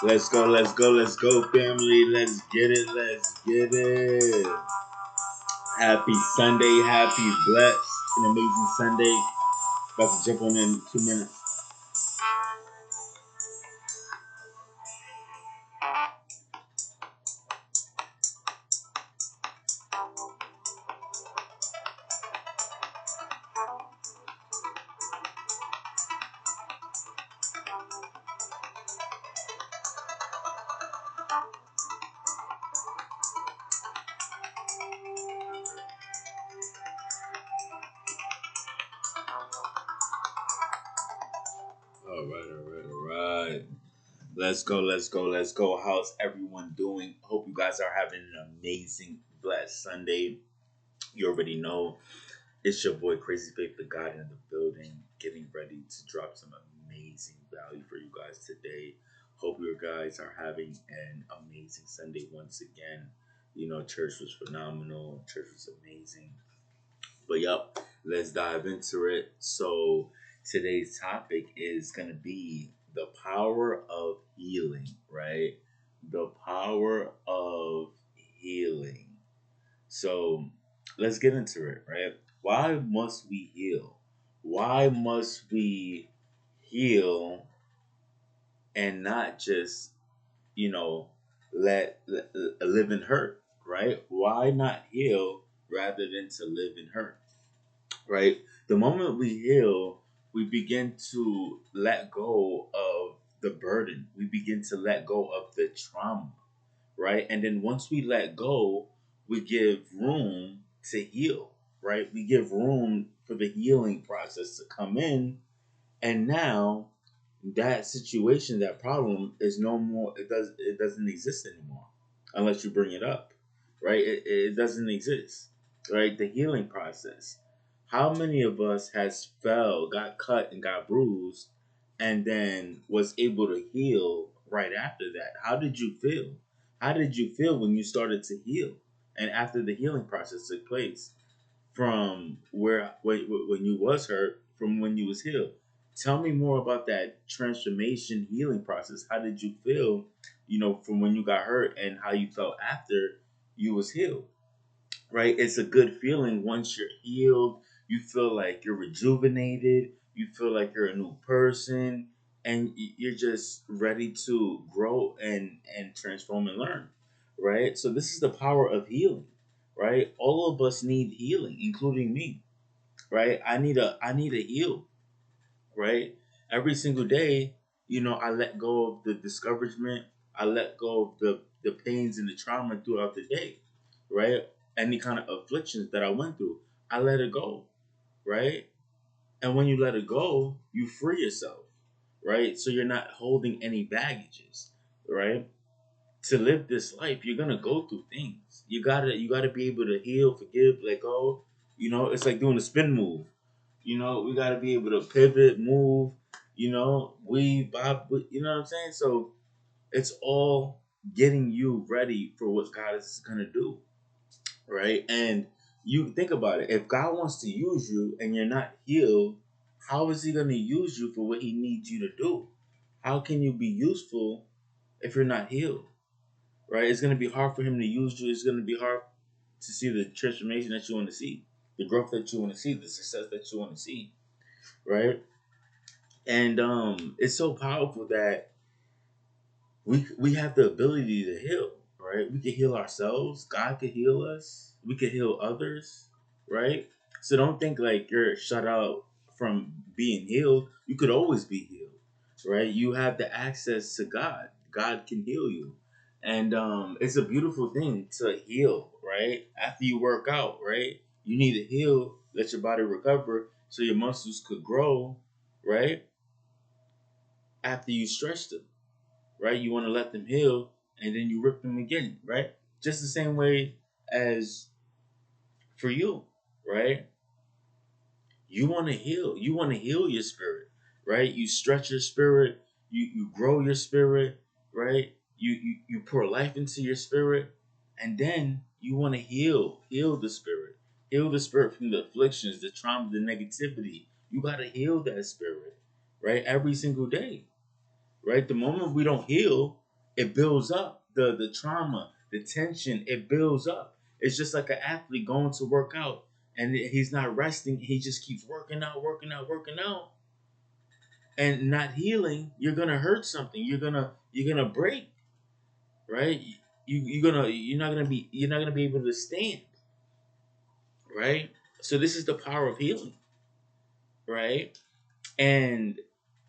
Let's go, family. Let's get it, let's get it. Happy Sunday, happy blessed, an amazing Sunday. About to jump on in 2 minutes. All right. Let's go. How's everyone doing? Hope you guys are having an amazing, blessed Sunday. You already know it's your boy Crazy Faith, the God in the building, getting ready to drop some amazing value for you guys today. Hope you guys are having an amazing Sunday once again. You know, church was phenomenal. Church was amazing. But yep, let's dive into it. So today's topic is gonna be the power of healing, right? The power of healing. So let's get into it, right? Why must we heal? Why must we heal and not just, you know, let live in hurt, right? Why not heal rather than to live in hurt, right? The moment we heal, we begin to let go of the burden. We begin to let go of the trauma, right? And then once we let go, we give room to heal, right? We give room for the healing process to come in, and now that situation, that problem is no more. It doesn't exist anymore unless you bring it up, right? It doesn't exist, right? The healing process. How many of us has fell, got cut, and got bruised, and then was able to heal right after that? How did you feel? How did you feel when you started to heal, and after the healing process took place? From where when you was hurt, from when you was healed. Tell me more about that transformation healing process. How did you feel, from when you got hurt and how you felt after you was healed? Right? It's a good feeling once you're healed. You feel like you're rejuvenated. You feel like you're a new person, and you're just ready to grow and transform and learn. Right? So this is the power of healing. Right? All of us need healing, including me. Right? I need a heal. Right? Every single day, I let go of the discouragement. I let go of the pains and the trauma throughout the day. Right? Any kind of afflictions that I went through, I let it go. Right? And when you let it go, you free yourself. Right? So you're not holding any baggages. Right? To live this life, you're gonna go through things. You gotta be able to heal, forgive, let go. It's like doing a spin move. We gotta be able to pivot, move. Weave, bob. You know what I'm saying? So it's all getting you ready for what God is gonna do, right? And you think about it. If God wants to use you and you're not healed, how is He gonna use you for what He needs you to do? How can you be useful if you're not healed? Right? It's going to be hard for him to use you. It's going to be hard to see the transformation that you want to see, the growth that you want to see, the success that you want to see, right? And it's so powerful that we have the ability to heal, right? We can heal ourselves. God could heal us. We could heal others, right? So don't think like you're shut out from being healed. You could always be healed, right? You have the access to God. God can heal you. And it's a beautiful thing to heal, right? After you work out, right? You need to heal, let your body recover so your muscles could grow, right? After you stretch them, right? You want to let them heal and then you rip them again, right? Just the same way as for you, right? You want to heal. You want to heal your spirit, right? You stretch your spirit, you grow your spirit, right? You pour life into your spirit, and then you want to heal the spirit. Heal the spirit from the afflictions, the trauma, the negativity. You got to heal that spirit, right? Every single day, right? The moment we don't heal, It builds up the trauma, the tension. It builds up. It's just like an athlete going to work out, and he's not resting. He just keeps working out, working out, working out, and not healing. You're gonna hurt something. You're gonna break, right? You're not gonna be able to stand, right? So this is the power of healing, right? And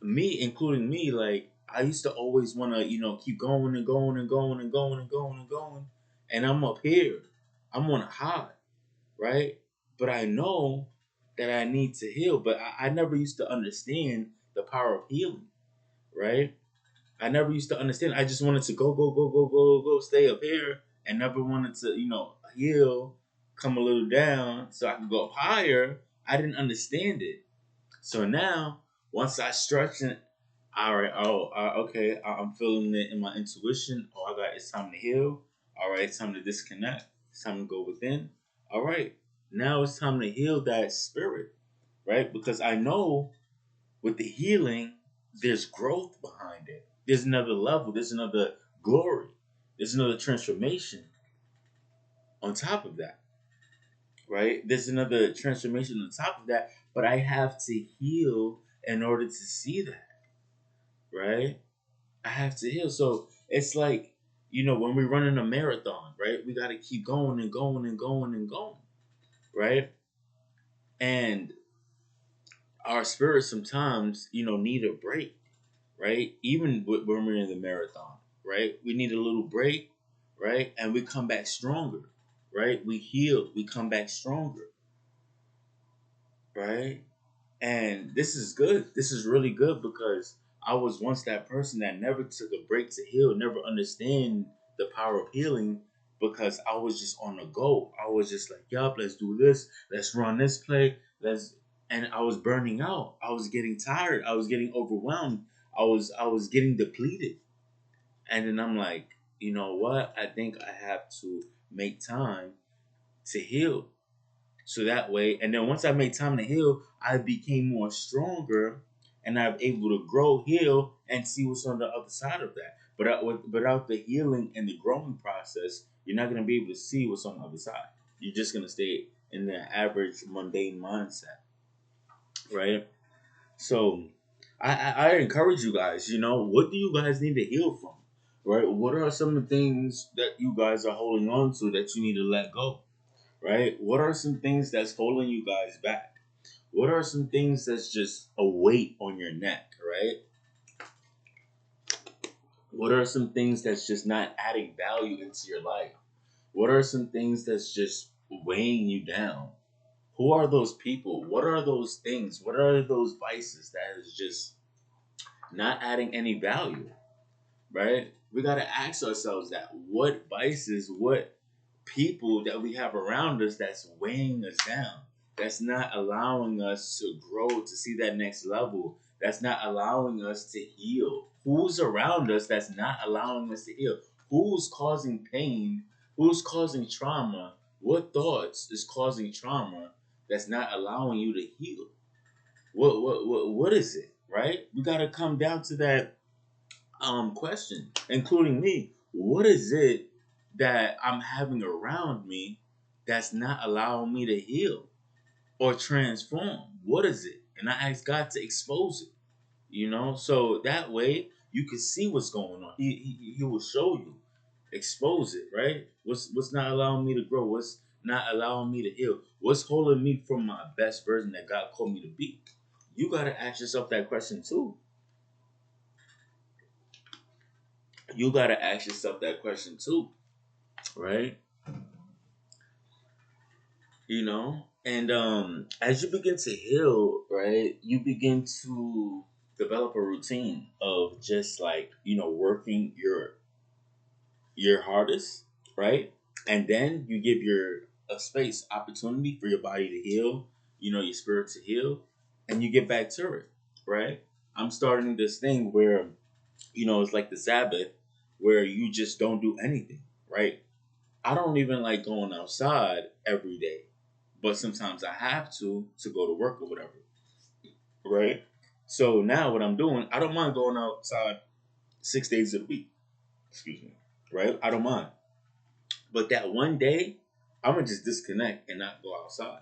me, including me, like I used to always want to, keep going and going and going and going and going and going, and I'm up here, I'm on a high, right? But I know that I need to heal, but I never used to understand the power of healing, right? I never used to understand. I just wanted to go, go, go, go, go, go, stay up here, and never wanted to, heal, come a little down so I could go up higher. I didn't understand it. So now, once I stretch it, all right, okay, I'm feeling it in my intuition. Oh, it's time to heal. All right, it's time to disconnect. It's time to go within. All right, now it's time to heal that spirit, right? Because I know with the healing, there's growth behind it. There's another level. There's another glory. There's another transformation on top of that, right? There's another transformation on top of that, but I have to heal in order to see that, right? I have to heal. So it's like, when we run in a marathon, right? We got to keep going and going and going and going, right? And our spirits sometimes, need a break, right? Even when we're in the marathon, right? We need a little break, right? And we come back stronger, right? We heal, we come back stronger, right? And this is good. This is really good because I was once that person that never took a break to heal, never understand the power of healing because I was just on the go. I was just like, yup, let's do this. Let's run this play. And I was burning out. I was getting tired. I was getting overwhelmed. I was getting depleted. And then I'm like, you know what? I think I have to make time to heal. So that way, and then once I made time to heal, I became more stronger, and I'm able to grow, heal, and see what's on the other side of that. But without the healing and the growing process, you're not going to be able to see what's on the other side. You're just going to stay in the average mundane mindset, right? So I encourage you guys. What do you guys need to heal from, right? What are some of the things that you guys are holding on to that you need to let go? Right? What are some things that's holding you guys back? What are some things that's just a weight on your neck, right? What are some things that's just not adding value into your life? What are some things that's just weighing you down? Who are those people? What are those things? What are those vices that is just not adding any value, right? We got to ask ourselves that what vices, what people that we have around us that's weighing us down, that's not allowing us to grow, to see that next level, that's not allowing us to heal. Who's around us that's not allowing us to heal? Who's causing pain? Who's causing trauma? What thoughts is causing trauma that's not allowing you to heal? What is it, right? We got to come down to that question, including me. What is it that I'm having around me that's not allowing me to heal or transform? What is it? And I ask God to expose it, so that way you can see what's going on. He will show you, expose it, right? What's not allowing me to grow? What's not allowing me to heal? What's holding me from my best version that God called me to be? You got to ask yourself that question too. You got to ask yourself that question too, right? And as you begin to heal, right, you begin to develop a routine of just like, working your hardest, right? And then you give your a space, opportunity for your body to heal, your spirit to heal, and you get back to it, right? I'm starting this thing where, it's like the Sabbath, where you just don't do anything, right? I don't even like going outside every day, but sometimes I have to go to work or whatever, right? So now what I'm doing, I don't mind going outside 6 days of the week, Excuse me. Right? I don't mind. But that one day, I'm gonna just disconnect and not go outside.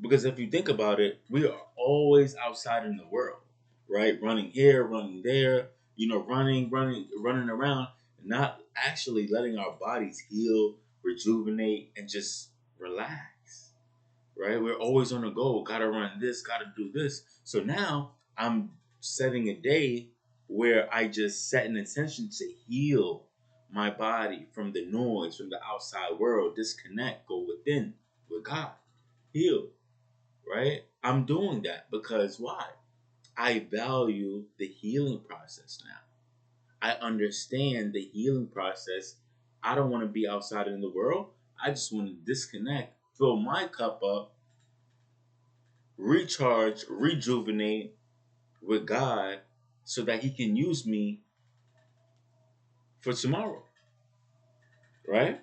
Because if you think about it, we are always outside in the world, right? Running here, running there, running around, not actually letting our bodies heal, rejuvenate, and just relax, right? We're always on the go. Gotta run this, gotta do this. So now I'm setting a day where I just set an intention to heal my body from the noise, from the outside world, disconnect, go within with God, heal, right? I'm doing that because why? I value the healing process now. I understand the healing process. I don't want to be outside in the world. I just want to disconnect, fill my cup up, recharge, rejuvenate with God so that He can use me for tomorrow, right?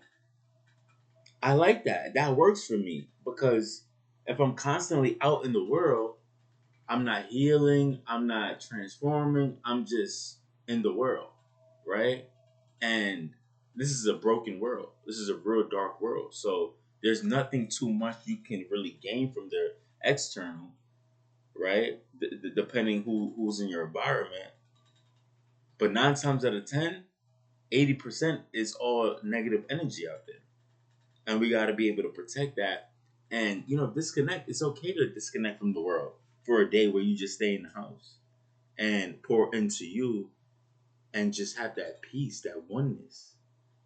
I like that. That works for me because if I'm constantly out in the world, I'm not healing, I'm not transforming, I'm just in the world, right? And this is a broken world. This is a real dark world. So there's nothing too much you can really gain from the external, right? Depending who's in your environment. But 9 times out of 10, 80% is all negative energy out there. And we got to be able to protect that. And, disconnect. It's okay to disconnect from the world for a day where you just stay in the house and pour into you and just have that peace, that oneness,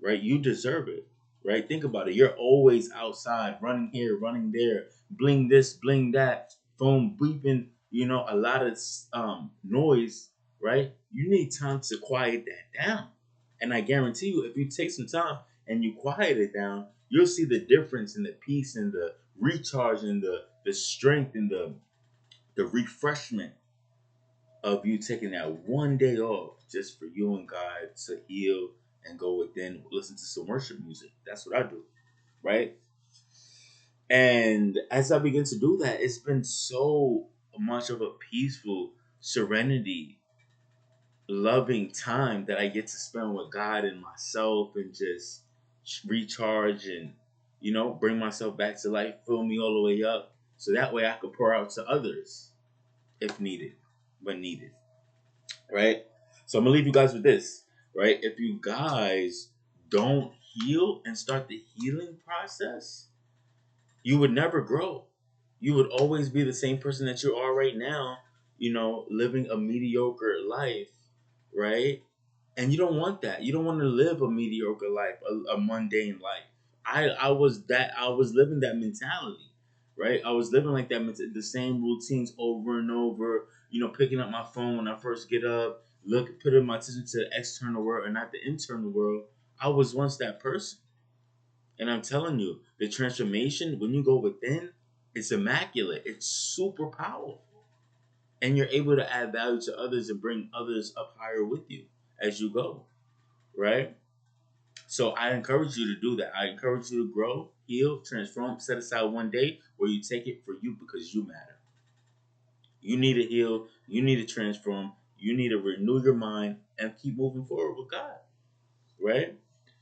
right? You deserve it, right? Think about it. You're always outside, running here, running there, bling this, bling that, phone beeping, a lot of noise, right? You need time to quiet that down. And I guarantee you, if you take some time and you quiet it down, you'll see the difference in the peace and the recharge and the strength and the refreshment of you taking that one day off just for you and God to heal and go within, listen to some worship music. That's what I do, right? And as I begin to do that, it's been so much of a peaceful serenity, loving time that I get to spend with God and myself and just recharge and, bring myself back to life, fill me all the way up. So that way I could pour out to others if needed, when needed, right? So I'm gonna leave you guys with this, right? If you guys don't heal and start the healing process, you would never grow. You would always be the same person that you are right now, living a mediocre life, right? And you don't want that. You don't want to live a mediocre life, a mundane life. I was living that mentality, right? I was living like that, the same routines over and over. Picking up my phone when I first get up, putting my attention to the external world and not the internal world. I was once that person, and I'm telling you, the transformation when you go within, it's immaculate. It's super powerful, and you're able to add value to others and bring others up higher with you as you go, right? So I encourage you to do that. I encourage you to grow, heal, transform, set aside one day where you take it for you because you matter. You need to heal, you need to transform, you need to renew your mind and keep moving forward with God, right?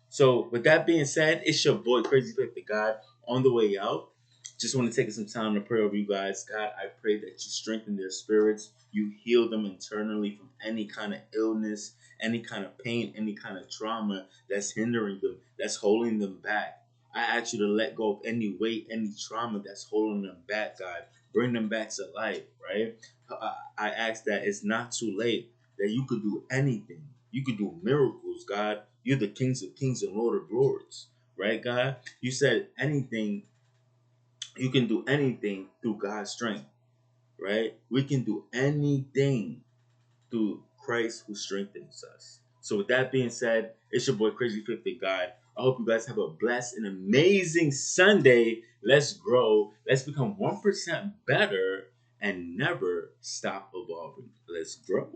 So with that being said, it's your boy Crazy Faith the God on the way out. Just want to take some time to pray over you guys. God, I pray that you strengthen their spirits. You heal them internally from any kind of illness, any kind of pain, any kind of trauma that's hindering them, that's holding them back. I ask you to let go of any weight, any trauma that's holding them back, God. Bring them back to life, right? I ask that it's not too late, that you could do anything. You could do miracles, God. You're the kings of kings and Lord of lords, right, God? You said anything, you can do anything through God's strength, right? We can do anything through Christ who strengthens us. So with that being said, it's your boy Crazy Fifth God. I hope you guys have a blessed and amazing Sunday. Let's grow. Let's become 1% better and never stop evolving. Let's grow.